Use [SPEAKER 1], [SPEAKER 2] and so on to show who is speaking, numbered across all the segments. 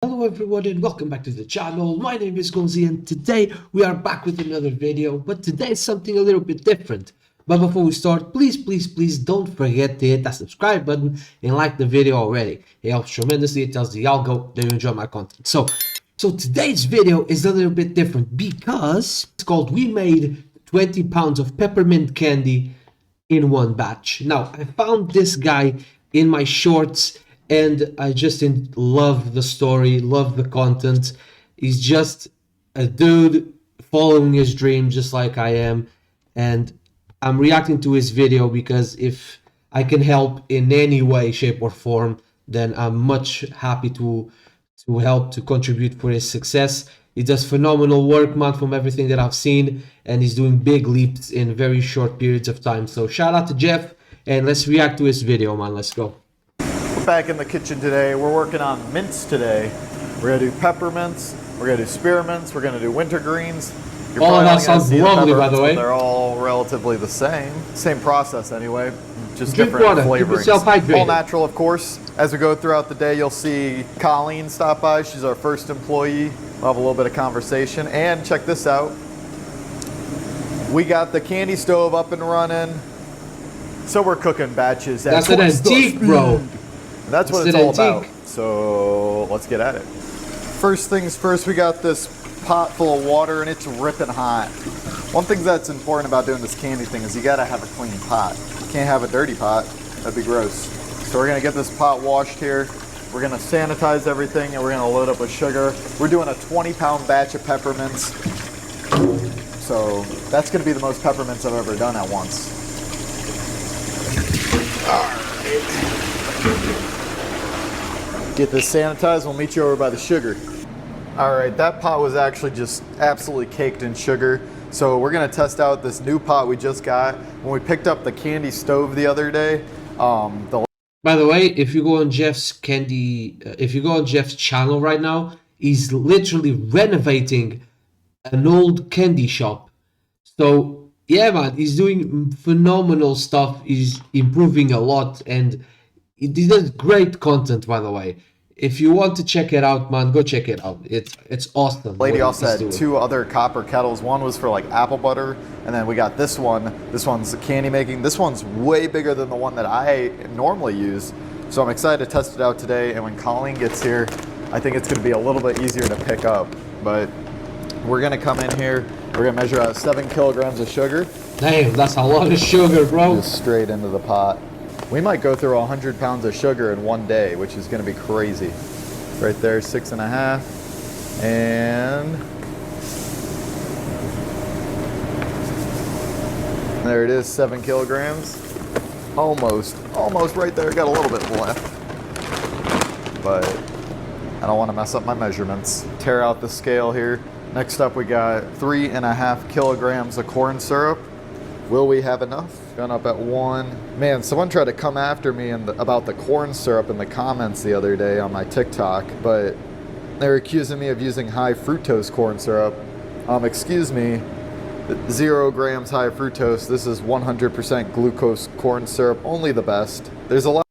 [SPEAKER 1] Hello everyone and welcome back to the channel. My name is Gonzii and today we are back with another video, but today is something a little bit different. But before we start, please don't forget to hit that subscribe button and like the video already. It helps tremendously, it tells the algo that you enjoy my content. So today's video is a little bit different because it's called We Made 20 pounds of peppermint candy in one batch. Now, I found this guy in my shorts and I just love the story, love the content. He's just a dude following his dream just like I am. And I'm reacting to his video because if I can help in any way, shape or form, then I'm much happy to help to contribute for his success. He does phenomenal work, man, from everything that I've seen, and he's doing big leaps in very short periods of time. So shout out to Jeff, and let's react to his video, man. Let's go.
[SPEAKER 2] We're back in the kitchen today. We're working on mints today. We're gonna do peppermints, we're gonna do spearmints, we're gonna do wintergreens.
[SPEAKER 1] Oh, that sounds lovely, by the way.
[SPEAKER 2] They're all relatively the same. Same process anyway, just
[SPEAKER 1] Drink
[SPEAKER 2] different
[SPEAKER 1] water.
[SPEAKER 2] flavorings.
[SPEAKER 1] Keep yourself hydrated.
[SPEAKER 2] All natural, of course. As we go throughout the day, you'll see Colleen stop by. She's our first employee. We'll have a little bit of conversation. And check this out. We got the candy stove up and running. So we're cooking batches.
[SPEAKER 1] That's an antique, bro.
[SPEAKER 2] That's what it's all about. So let's get at it. First things first, we got this pot full of water and it's ripping hot. One thing that's important about doing this candy thing is you gotta have a clean pot. You can't have a dirty pot, that'd be gross. So we're gonna get this pot washed here. We're gonna sanitize everything and we're gonna load up with sugar. We're doing a 20-pound batch of peppermints. So that's gonna be the most peppermints I've ever done at once. All right. Get this sanitized, we'll meet you over by the sugar. All right, that pot was actually just absolutely caked in sugar. So we're gonna test out this new pot we just got. When we picked up the candy stove the other day,
[SPEAKER 1] By the way, if you go on Jeff's channel right now, he's literally renovating an old candy shop. So yeah, man, he's doing phenomenal stuff. He's improving a lot and he does great content, by the way. If you want to check it out, man, go check it out. It's awesome.
[SPEAKER 2] Lady also had two other copper kettles. One was for like apple butter, and then we got this one. This one's candy making. This one's way bigger than the one that I normally use. So I'm excited to test it out today. And when Colleen gets here, I think it's going to be a little bit easier to pick up. But we're going to come in here. We're going to measure out 7 kilograms of sugar.
[SPEAKER 1] Damn, that's a lot of sugar, bro.
[SPEAKER 2] Just straight into the pot. We might go through 100 pounds of sugar in one day, which is going to be crazy. Right there, 6.5. And there it is, 7 kilograms. Almost right there. Got a little bit left. But I don't want to mess up my measurements. Tear out the scale here. Next up, we got 3.5 kilograms of corn syrup. Will we have enough? Gone up at 1. Man, someone tried to come after me about the corn syrup in the comments the other day on my TikTok, but they're accusing me of using high fructose corn syrup. Excuse me, 0 grams high fructose. This is 100% glucose corn syrup, only the best. There's a lot.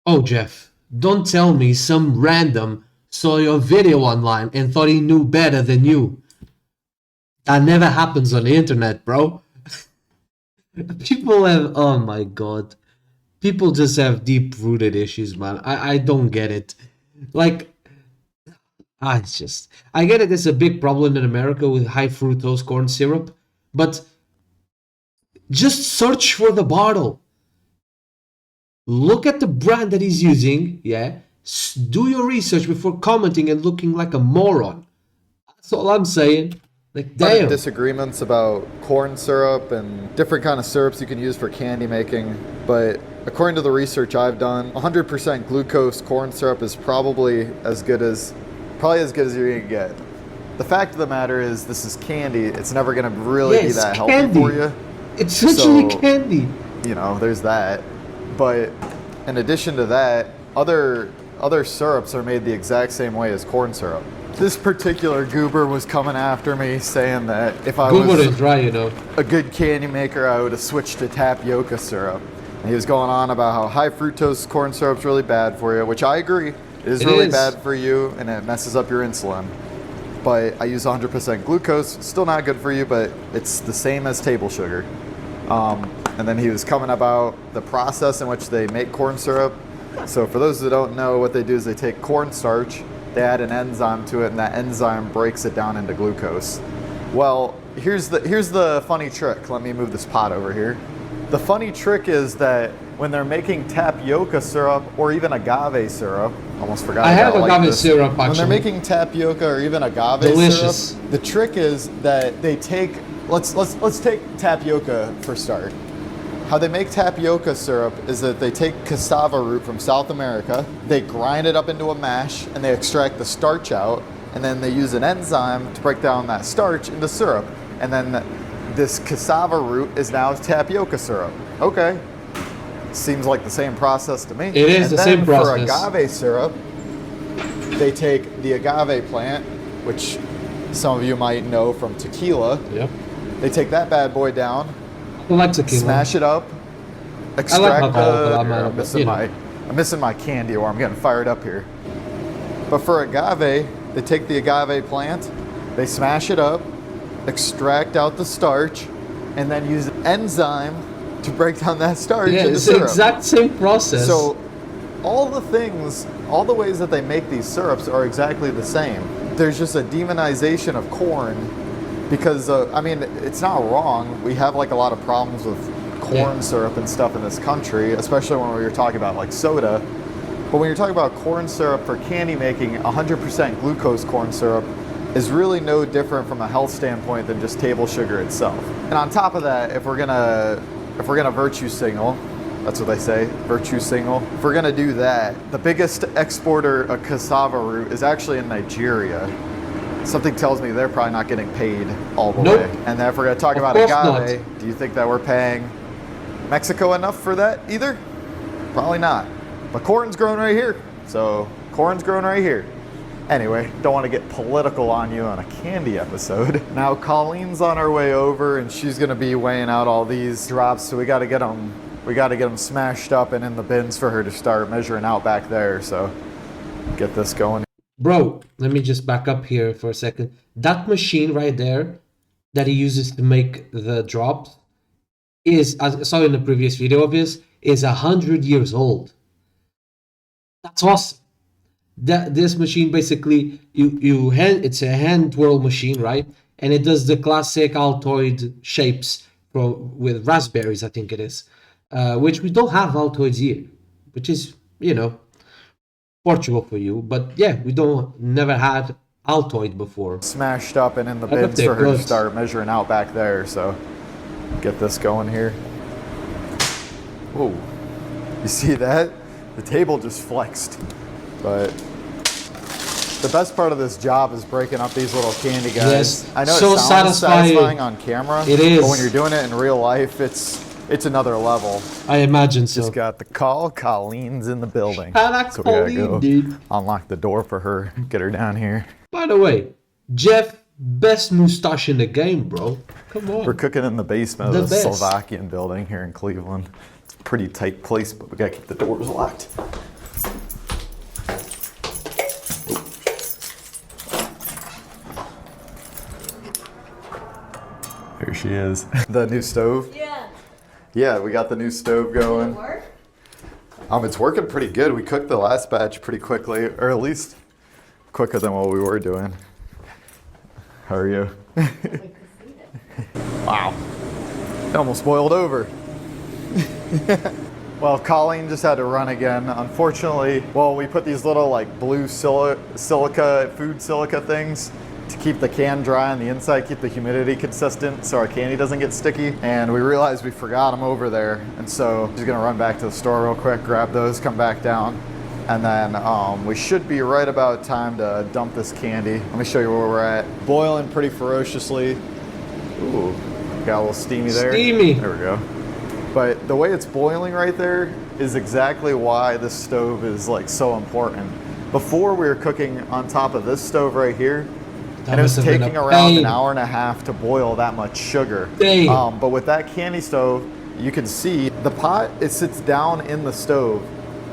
[SPEAKER 1] Oh, Jeff, don't tell me some random saw your video online and thought he knew better than you. That never happens on the internet, bro. People have, oh my god, people just have deep-rooted issues, man. I don't get it. Like, I get it, it's a big problem in America with high fructose corn syrup, but just search for the bottle. Look at the brand that he's using, yeah? Do your research before commenting and looking like a moron. That's all I'm saying. Like, damn.
[SPEAKER 2] Disagreements about corn syrup and different kind of syrups you can use for candy making, but according to the research I've done, 100% glucose corn syrup is probably as good as you're gonna get. The fact of the matter is, this is candy. It's never gonna really be that healthy for you.
[SPEAKER 1] It's literally candy.
[SPEAKER 2] You know, there's that. But in addition to that, other syrups are made the exact same way as corn syrup. This particular goober was coming after me saying that if I was
[SPEAKER 1] dry, you know,
[SPEAKER 2] a good candy maker, I would have switched to tapioca syrup. And he was going on about how high fructose corn syrup is really bad for you, which I agree. It is
[SPEAKER 1] It
[SPEAKER 2] really
[SPEAKER 1] is.
[SPEAKER 2] bad for you, and it messes up your insulin. But I use 100% glucose. Still not good for you, but it's the same as table sugar. And then he was coming about the process in which they make corn syrup. So for those that don't know, what they do is they take cornstarch, they add an enzyme to it, and that enzyme breaks it down into glucose. Well, here's the funny trick. Let me move this pot over here. The funny trick is that when they're making tapioca syrup or even agave syrup, almost forgot.
[SPEAKER 1] I have
[SPEAKER 2] gotta like
[SPEAKER 1] agave
[SPEAKER 2] this.
[SPEAKER 1] syrup actually.
[SPEAKER 2] When they're making tapioca or even agave
[SPEAKER 1] Delicious.
[SPEAKER 2] syrup, the trick is that they take let's take tapioca for start. How they make tapioca syrup is that they take cassava root from South America, they grind it up into a mash, and they extract the starch out, and then they use an enzyme to break down that starch into syrup. And then this cassava root is now tapioca syrup. Okay. Seems like the same process to me.
[SPEAKER 1] It is the same process.
[SPEAKER 2] For agave syrup, they take the agave plant, which some of you might know from tequila.
[SPEAKER 1] Yep.
[SPEAKER 2] They take that bad boy down,
[SPEAKER 1] I like tequila.
[SPEAKER 2] smash it up,
[SPEAKER 1] I like
[SPEAKER 2] extract
[SPEAKER 1] alcohol, but
[SPEAKER 2] I'm missing my candy, or I'm getting fired up here. But for agave, they take the agave plant, they smash it up, extract out the starch, and then use an enzyme to break down that starch
[SPEAKER 1] Yeah,
[SPEAKER 2] into
[SPEAKER 1] it's the
[SPEAKER 2] syrup.
[SPEAKER 1] exact same process.
[SPEAKER 2] So all the ways that they make these syrups are exactly the same. There's just a demonization of corn because, I mean, it's not wrong. We have like a lot of problems with corn syrup and stuff in this country, especially when we were talking about like soda. But when you're talking about corn syrup for candy making, 100% glucose corn syrup is really no different from a health standpoint than just table sugar itself. And on top of that, if we're gonna virtue signal, that's what they say, virtue signal. If we're gonna do that, the biggest exporter of cassava root is actually in Nigeria. Something tells me they're probably not getting paid all the way. And then if we're gonna talk about agave, do you think that we're paying Mexico enough for that either? Probably not. But corn's growing right here. So corn's growing right here. Anyway, don't want to get political on you on a candy episode. Now Colleen's on her way over and she's gonna be weighing out all these drops, so we gotta get them smashed up and in the bins for her to start measuring out back there. So get this going.
[SPEAKER 1] Bro, let me just back up here for a second. That machine right there that he uses to make the drops is, as I saw in the previous video of his, is 100 years old. That's awesome. This machine basically, it's a hand twirl machine, right? And it does the classic Altoid shapes with raspberries, I think it is, which we don't have Altoids here, which is, Portugal for you. But yeah, we never had Altoid before.
[SPEAKER 2] Smashed up and in the bins for her to start measuring out back there. So get this going here. Whoa, you see that? The table just flexed. But the best part of this job is breaking up these little candy guys.
[SPEAKER 1] Yes,
[SPEAKER 2] I know
[SPEAKER 1] so
[SPEAKER 2] it sounds satisfying on camera.
[SPEAKER 1] It is.
[SPEAKER 2] But when you're doing it in real life, it's another level.
[SPEAKER 1] I imagine so.
[SPEAKER 2] Just got the call. Colleen's in the building.
[SPEAKER 1] I like
[SPEAKER 2] so we gotta
[SPEAKER 1] Colleen,
[SPEAKER 2] go
[SPEAKER 1] dude.
[SPEAKER 2] unlock the door for her, get her down here.
[SPEAKER 1] By the way, Jeff, best moustache in the game, bro. Come on.
[SPEAKER 2] We're cooking in the basement of the
[SPEAKER 1] best.
[SPEAKER 2] Slovakian building here in Cleveland. It's a pretty tight place, but we gotta keep the doors locked. There she is. The new stove?
[SPEAKER 3] Yeah.
[SPEAKER 2] Yeah, we got the new stove going.
[SPEAKER 3] Does it work?
[SPEAKER 2] It's working pretty good. We cooked the last batch pretty quickly, or at least quicker than what we were doing. How are you? Wow. It almost boiled over. Well, Colleen just had to run again. Unfortunately, we put these little like blue silica, food silica things to keep the can dry on the inside, keep the humidity consistent so our candy doesn't get sticky. And we realized we forgot them over there. And so she's gonna run back to the store real quick, grab those, come back down. And then we should be right about time to dump this candy. Let me show you where we're at. Boiling pretty ferociously. Ooh, got a little steamy there.
[SPEAKER 1] Steamy.
[SPEAKER 2] There we go. But the way it's boiling right there is exactly why this stove is like so important. Before we were cooking on top of this stove right here, and it was taking around an hour and a half to boil that much sugar. But with that candy stove, you can see the pot, it sits down in the stove.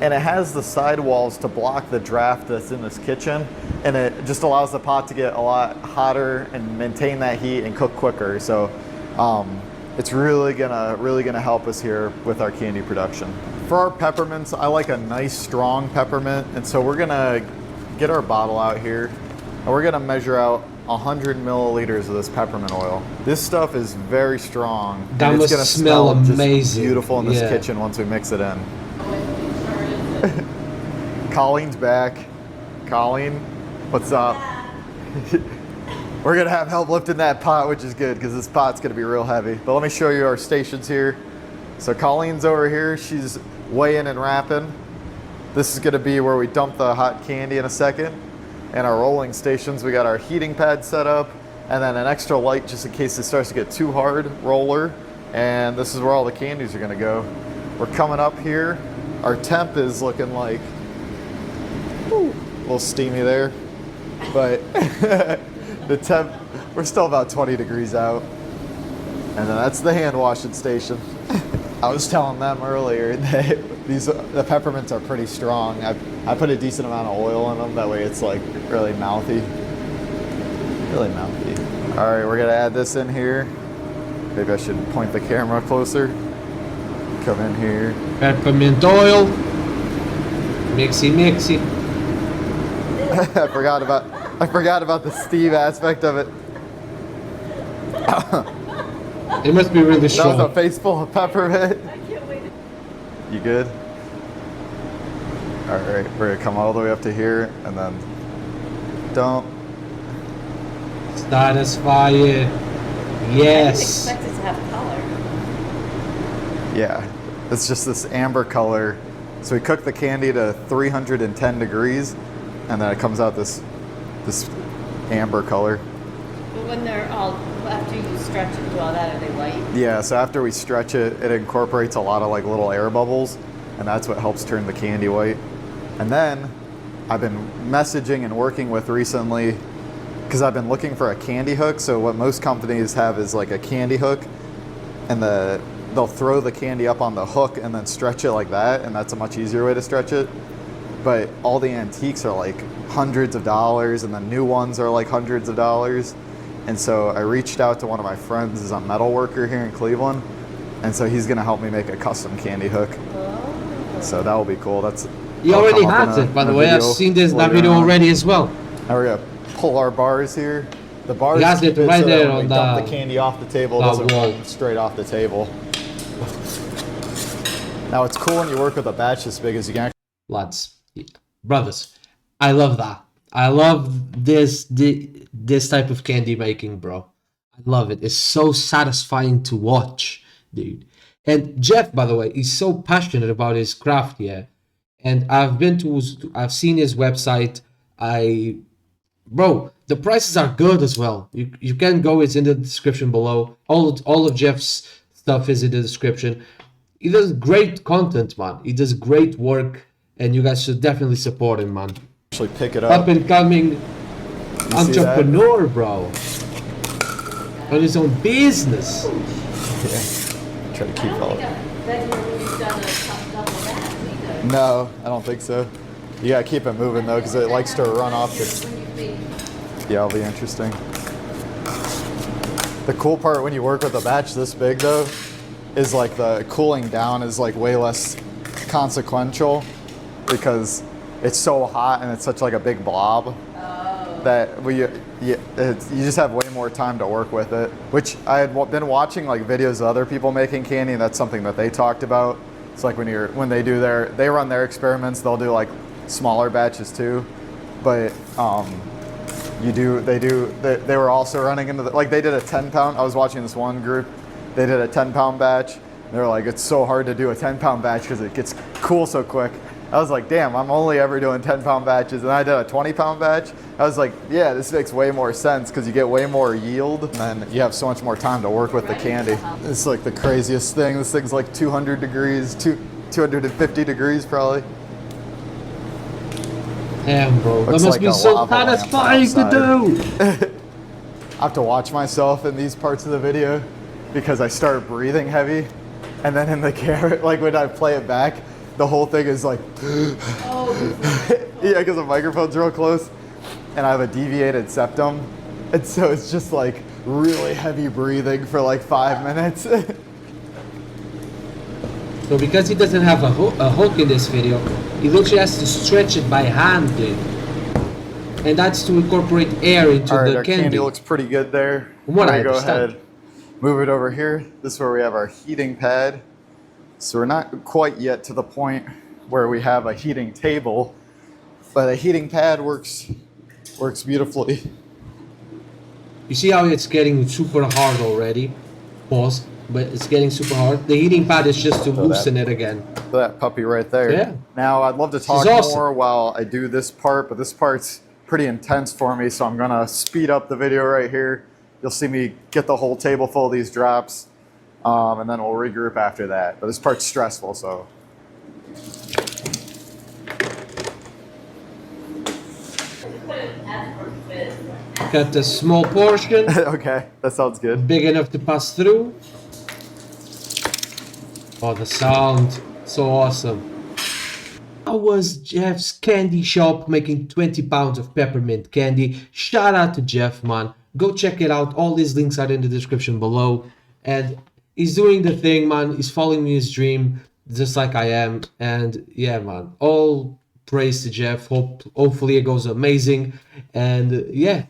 [SPEAKER 2] and it has the sidewalls to block the draft that's in this kitchen, and it just allows the pot to get a lot hotter and maintain that heat and cook quicker. So it's really gonna help us here with our candy production. For our peppermints, I like a nice strong peppermint, and so we're gonna get our bottle out here, and we're gonna measure out 100 milliliters of this peppermint oil. This stuff is very strong.
[SPEAKER 1] That
[SPEAKER 2] and
[SPEAKER 1] must
[SPEAKER 2] it's gonna
[SPEAKER 1] smell amazing.
[SPEAKER 2] just beautiful in this
[SPEAKER 1] Yeah.
[SPEAKER 2] kitchen once we mix it in. Colleen's back. Colleen, what's up? We're gonna have help lifting that pot, which is good because this pot's gonna be real heavy. But let me show you our stations here. So Colleen's over here. She's weighing and wrapping. This is gonna be where we dump the hot candy in a second. And our rolling stations, we got our heating pad set up, and then an extra light just in case it starts to get too hard, roller. And this is where all the candies are gonna go. We're coming up here. Our temp is looking like, whew, a little steamy there, but the temp, we're still about 20 degrees out. And then that's the hand washing station. I was telling them earlier that the peppermints are pretty strong. I put a decent amount of oil in them, that way it's like really mouthy. Really mouthy. All right, we're gonna add this in here. Maybe I should point the camera closer. Come in here.
[SPEAKER 1] Peppermint oil. Mixy, mixy.
[SPEAKER 2] I forgot about the Steve aspect of it.
[SPEAKER 1] It must be really strong.
[SPEAKER 2] That was a face full of peppermint.
[SPEAKER 3] I can't wait.
[SPEAKER 2] You good? All right, we're gonna come all the way up to here, and then don't.
[SPEAKER 1] Satisfy it.
[SPEAKER 3] I
[SPEAKER 1] Yes.
[SPEAKER 3] didn't expect it to have color.
[SPEAKER 2] Yeah, it's just this amber color. So we cook the candy to 310 degrees, and then it comes out this amber color.
[SPEAKER 3] But when they're all, after you stretch and do all that, are they white?
[SPEAKER 2] Yeah, so after we stretch it, it incorporates a lot of like little air bubbles, and that's what helps turn the candy white. And then I've been messaging and working with recently, because I've been looking for a candy hook. So what most companies have is like a candy hook, and they'll throw the candy up on the hook and then stretch it like that, and that's a much easier way to stretch it. But all the antiques are like hundreds of dollars, and the new ones are like hundreds of dollars. And so I reached out to one of my friends who's a metal worker here in Cleveland, and so he's gonna help me make a custom candy hook.
[SPEAKER 3] Oh.
[SPEAKER 2] So that will be cool.
[SPEAKER 1] He
[SPEAKER 2] that'll
[SPEAKER 1] already
[SPEAKER 2] come up
[SPEAKER 1] has
[SPEAKER 2] in
[SPEAKER 1] it, by
[SPEAKER 2] in
[SPEAKER 1] the
[SPEAKER 2] a
[SPEAKER 1] way. I've
[SPEAKER 2] video
[SPEAKER 1] seen that
[SPEAKER 2] later
[SPEAKER 1] video
[SPEAKER 2] on.
[SPEAKER 1] already as well.
[SPEAKER 2] Now we're gonna pull our bars here. The bars
[SPEAKER 1] He has
[SPEAKER 2] keep
[SPEAKER 1] it right
[SPEAKER 2] so that
[SPEAKER 1] there
[SPEAKER 2] when
[SPEAKER 1] on
[SPEAKER 2] we dump
[SPEAKER 1] the-
[SPEAKER 2] the candy off the table, it
[SPEAKER 1] the
[SPEAKER 2] doesn't
[SPEAKER 1] wall.
[SPEAKER 2] run straight off the table. Now it's cool when you work with a batch as big as you can.
[SPEAKER 1] Lads, brothers, I love that. I love this type of candy making, bro. I love it. It's so satisfying to watch, dude. And Jeff, by the way, is so passionate about his craft here. And I've seen his website. Bro, the prices are good as well. You can go, it's in the description below. All of Jeff's stuff is in the description. He does great content, man. He does great work, and you guys should definitely support him, man.
[SPEAKER 2] Actually pick it up.
[SPEAKER 1] Up and coming
[SPEAKER 2] You see that?
[SPEAKER 1] entrepreneur, bro. On his own business.
[SPEAKER 2] Yeah. Try to keep
[SPEAKER 3] I don't
[SPEAKER 2] all.
[SPEAKER 3] think that you've done a double that either.
[SPEAKER 2] No, I don't think so. You gotta keep it moving though, because it likes to run off the.
[SPEAKER 3] When you bake.
[SPEAKER 2] Yeah, it'll be interesting. The cool part when you work with a batch this big though, is like the cooling down is like way less consequential, because it's so hot and it's such like a big blob that you just have way more time to work with it. Which I had been watching like videos of other people making candy, and that's something that they talked about. It's like when they run their experiments, they'll do like smaller batches too, but they were also running into like they did a 10-pound. I was watching this one group, they did a 10-pound batch. They were like, it's so hard to do a 10-pound batch because it gets cool so quick. I was like, damn, I'm only ever doing 10-pound batches. And I did a 20-pound batch. I was like, yeah, this makes way more sense because you get way more yield and you have so much more time to work with the candy. It's like the craziest thing. This thing's like 200 degrees, 250 degrees probably.
[SPEAKER 1] Damn, bro. That
[SPEAKER 2] Looks
[SPEAKER 1] must
[SPEAKER 2] like
[SPEAKER 1] be
[SPEAKER 2] a
[SPEAKER 1] so
[SPEAKER 2] lava lamp
[SPEAKER 1] satisfying to
[SPEAKER 2] outside.
[SPEAKER 1] do.
[SPEAKER 2] I have to watch myself in these parts of the video because I start breathing heavy, and then in the camera, like when I play it back, the whole thing is like, yeah, because the microphone's real close, and I have a deviated septum, and so it's just like really heavy breathing for like 5 minutes.
[SPEAKER 1] So because he doesn't have a hook in this video, he literally has to stretch it by hand, dude. And that's to incorporate air into
[SPEAKER 2] All right,
[SPEAKER 1] the
[SPEAKER 2] our
[SPEAKER 1] candy.
[SPEAKER 2] candy looks pretty good there.
[SPEAKER 1] From what I
[SPEAKER 2] Go
[SPEAKER 1] understand.
[SPEAKER 2] ahead, move it over here. This is where we have our heating pad. So we're not quite yet to the point where we have a heating table, but a heating pad works beautifully.
[SPEAKER 1] You see how it's getting super hard already? Pause. But it's getting super hard. The heating pad is just to loosen it again.
[SPEAKER 2] So that puppy right there.
[SPEAKER 1] Yeah.
[SPEAKER 2] Now I'd love to talk
[SPEAKER 1] awesome.
[SPEAKER 2] more while I do this part, but this part's pretty intense for me, so I'm gonna speed up the video right here. You'll see me get the whole table full of these drops, and then we'll regroup after that. But this part's stressful, so.
[SPEAKER 1] Cut a small portion,
[SPEAKER 2] Okay, that sounds good.
[SPEAKER 1] big enough to pass through. Oh, the sound. So awesome. How was Jeff's candy shop making 20 pounds of peppermint candy? Shout out to Jeff, man. Go check it out. All these links are in the description below. And he's doing the thing, man. He's following his dream, just like I am. And yeah, man. All praise to Jeff. Hopefully it goes amazing. And yeah.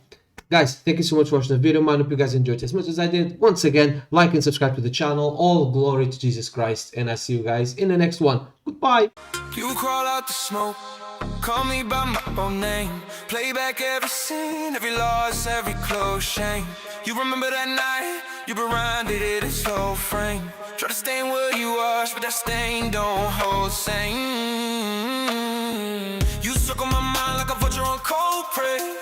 [SPEAKER 1] Guys, thank you so much for watching the video, man. Hope you guys enjoyed it as much as I did. Once again, like and subscribe to the channel. All glory to Jesus Christ. And I see you guys in the next one. Goodbye.
[SPEAKER 4] You crawl out the smoke, call me by my own name. Play back every scene, every loss, every close shame. You remember that night, you reminded it in slow frame. Try to stain where you wash, but that stain don't hold same. You circle my mind like a vulture on cold prey.